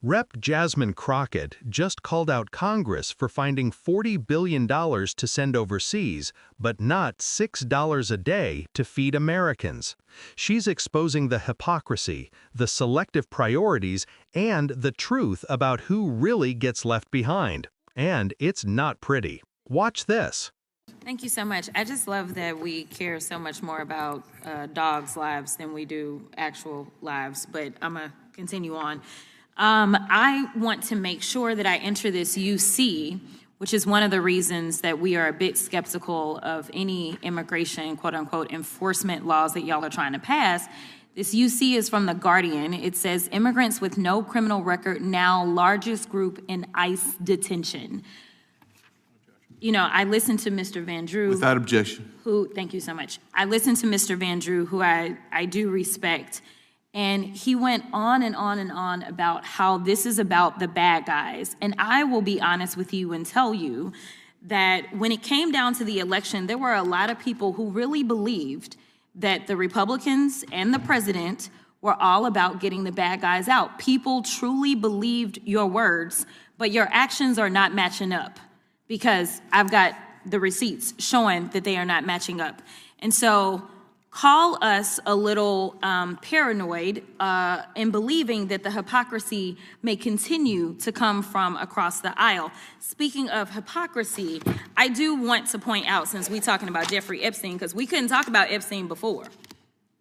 Rep. Jasmine Crockett just called out Congress for finding $40 billion to send overseas, but not $6 a day to feed Americans. She's exposing the hypocrisy, the selective priorities, and the truth about who really gets left behind. And it's not pretty. Watch this. Thank you so much. I just love that we care so much more about dogs' lives than we do actual lives, but I'm going to continue on. I want to make sure that I enter this UC, which is one of the reasons that we are a bit skeptical of any immigration, quote unquote, enforcement laws that y'all are trying to pass. This UC is from The Guardian. It says, immigrants with no criminal record now largest group in ICE detention. You know, I listened to Mr. Van Drew. Without objection. Thank you so much. I listened to Mr. Van Drew, who I do respect. And he went on and on and on about how this is about the bad guys. And I will be honest with you and tell you that when it came down to the election, there were a lot of people who really believed that the Republicans and the president were all about getting the bad guys out. People truly believed your words, but your actions are not matching up, because I've got the receipts showing that they are not matching up. And so call us a little paranoid in believing that the hypocrisy may continue to come from across the aisle. Speaking of hypocrisy, I do want to point out, since we're talking about Jeffrey Epstein, because we couldn't talk about Epstein before.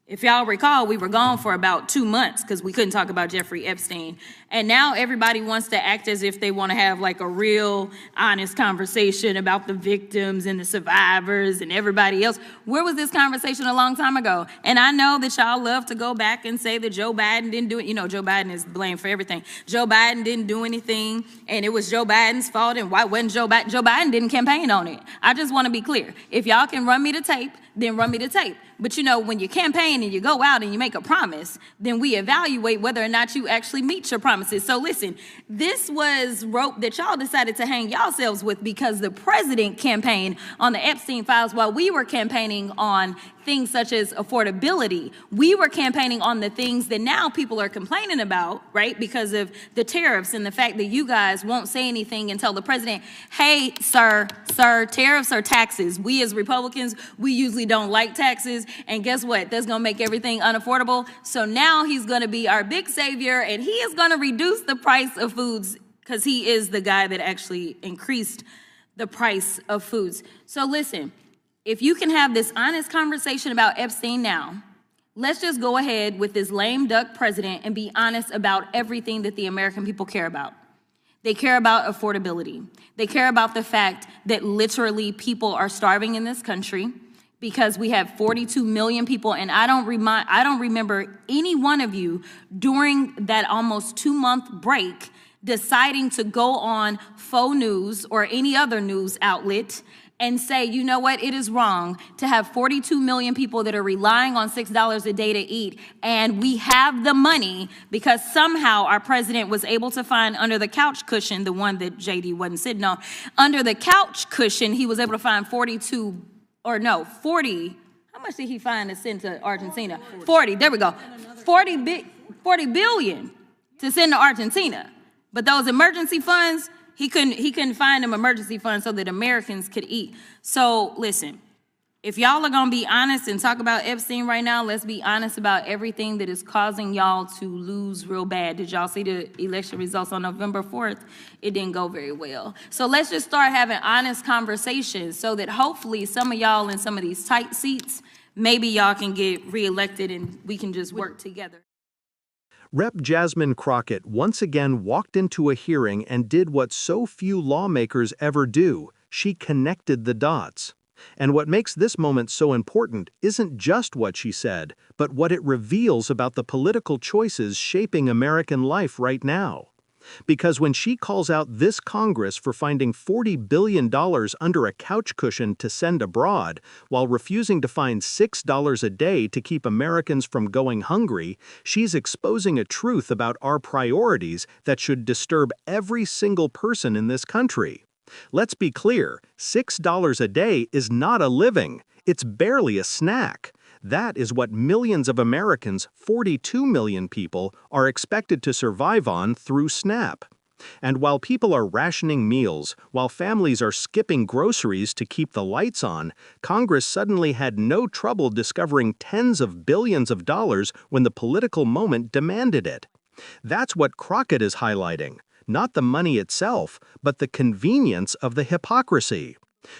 If y'all recall, we were gone for about 2 months because we couldn't talk about Jeffrey Epstein. And now everybody wants to act as if they want to have like a real honest conversation about the victims and the survivors and everybody else. Where was this conversation a long time ago? And I know that y'all love to go back and say that Joe Biden didn't do it. You know, Joe Biden is blamed for everything. Joe Biden didn't do anything, and it was Joe Biden's fault, and why wasn't Joe Biden? Joe Biden didn't campaign on it. I just want to be clear. If y'all can run me the tape, then run me the tape. But you know, when you campaign and you go out and you make a promise, then we evaluate whether or not you actually meet your promises. So listen, this was rope that y'all decided to hang yourselves with because the president campaigned on the Epstein files while we were campaigning on things such as affordability. We were campaigning on the things that now people are complaining about, right? Because of the tariffs and the fact that you guys won't say anything and tell the president, hey, sir, tariffs are taxes. We as Republicans, we usually don't like taxes. And guess what? That's going to make everything unaffordable. So now he's going to be our big savior, and he is going to reduce the price of foods because he is the guy that actually increased the price of foods. So listen, if you can have this honest conversation about Epstein now, let's just go ahead with this lame duck president and be honest about everything that the American people care about. They care about affordability. They care about the fact that literally people are starving in this country because we have 42 million people, and I don't remember any one of you during that almost 2-month break deciding to go on faux news or any other news outlet and say, you know what, it is wrong to have 42 million people that are relying on $6 a day to eat, and we have the money because somehow our president was able to find under the couch cushion, the one that JD wasn't sitting on, under the couch cushion, he was able to find 40, how much did he find to send to Argentina? 40, there we go. 40 billion to send to Argentina. But those emergency funds, he couldn't find them emergency funds so that Americans could eat. So listen, if y'all are gonna be honest and talk about Epstein right now, let's be honest about everything that is causing y'all to lose real bad. Did y'all see the election results on November 4th? It didn't go very well. So let's just start having honest conversations so that hopefully some of y'all in some of these tight seats, maybe y'all can get reelected and we can just work together. Rep. Jasmine Crockett once again walked into a hearing and did what so few lawmakers ever do. She connected the dots. And what makes this moment so important isn't just what she said, but what it reveals about the political choices shaping American life right now. Because when she calls out this Congress for finding $40 billion under a couch cushion to send abroad, while refusing to find $6 a day to keep Americans from going hungry, she's exposing a truth about our priorities that should disturb every single person in this country. Let's be clear, $6 a day is not a living. It's barely a snack. That is what millions of Americans, 42 million people, are expected to survive on through SNAP. And while people are rationing meals, while families are skipping groceries to keep the lights on, Congress suddenly had no trouble discovering tens of billions of dollars when the political moment demanded it. That's what Crockett is highlighting, not the money itself, but the convenience of the hypocrisy.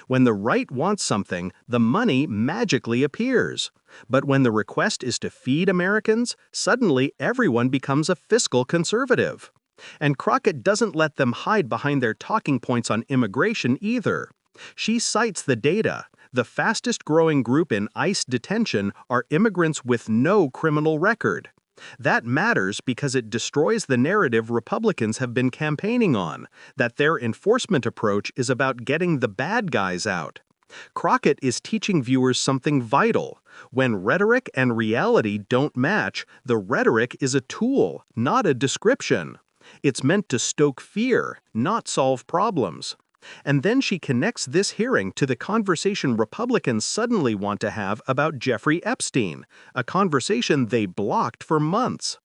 When the right wants something, the money magically appears. But when the request is to feed Americans, suddenly everyone becomes a fiscal conservative. And Crockett doesn't let them hide behind their talking points on immigration either. She cites the data. The fastest growing group in ICE detention are immigrants with no criminal record. That matters because it destroys the narrative Republicans have been campaigning on, that their enforcement approach is about getting the bad guys out. Crockett is teaching viewers something vital. When rhetoric and reality don't match, the rhetoric is a tool, not a description. It's meant to stoke fear, not solve problems. And then she connects this hearing to the conversation Republicans suddenly want to have about Jeffrey Epstein, a conversation they blocked for months.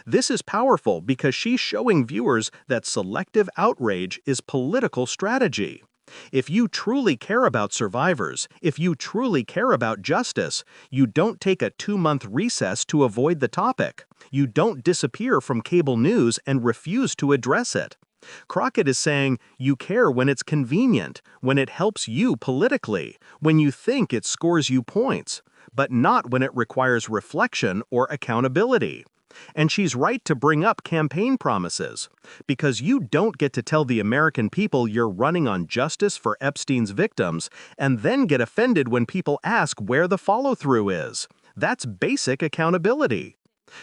This is powerful because she's showing viewers that selective outrage is political strategy. If you truly care about survivors, if you truly care about justice, you don't take a 2-month recess to avoid the topic. You don't disappear from cable news and refuse to address it. Crockett is saying you care when it's convenient, when it helps you politically, when you think it scores you points, but not when it requires reflection or accountability. And she's right to bring up campaign promises, because you don't get to tell the American people you're running on justice for Epstein's victims and then get offended when people ask where the follow-through is. That's basic accountability.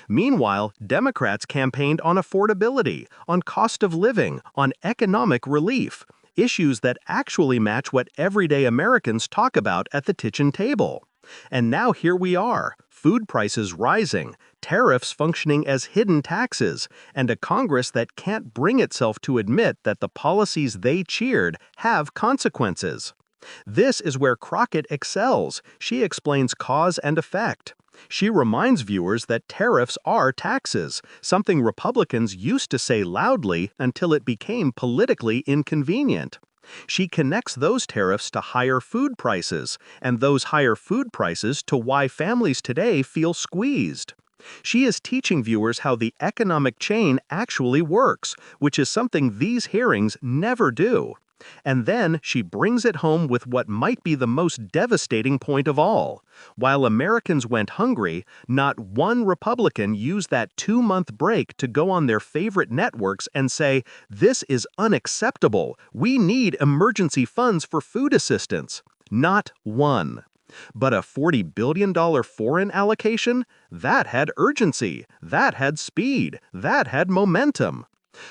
Meanwhile, Democrats campaigned on affordability, on cost of living, on economic relief, issues that actually match what everyday Americans talk about at the kitchen table. And now here we are, food prices rising, tariffs functioning as hidden taxes, and a Congress that can't bring itself to admit that the policies they cheered have consequences. This is where Crockett excels. She explains cause and effect. She reminds viewers that tariffs are taxes, something Republicans used to say loudly until it became politically inconvenient. She connects those tariffs to higher food prices, and those higher food prices to why families today feel squeezed. She is teaching viewers how the economic chain actually works, which is something these hearings never do. And then she brings it home with what might be the most devastating point of all. While Americans went hungry, not one Republican used that 2-month break to go on their favorite networks and say, "This is unacceptable. We need emergency funds for food assistance." Not one. But a $40 billion foreign allocation? That had urgency. That had speed. That had momentum.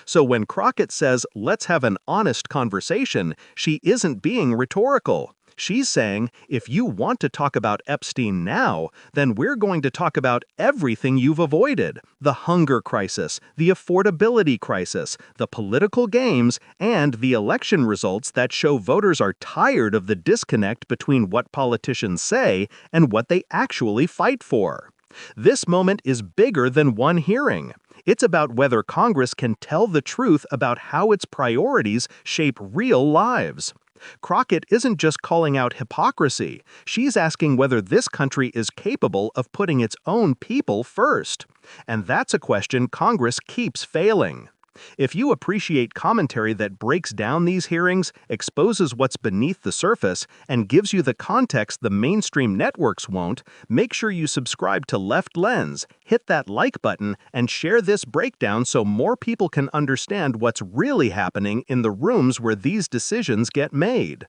So when Crockett says, "Let's have an honest conversation," she isn't being rhetorical. She's saying, if you want to talk about Epstein now, then we're going to talk about everything you've avoided: the hunger crisis, the affordability crisis, the political games, and the election results that show voters are tired of the disconnect between what politicians say and what they actually fight for. This moment is bigger than one hearing. It's about whether Congress can tell the truth about how its priorities shape real lives. Crockett isn't just calling out hypocrisy. She's asking whether this country is capable of putting its own people first. And that's a question Congress keeps failing. If you appreciate commentary that breaks down these hearings, exposes what's beneath the surface, and gives you the context the mainstream networks won't, make sure you subscribe to Left Lens, hit that like button, and share this breakdown so more people can understand what's really happening in the rooms where these decisions get made.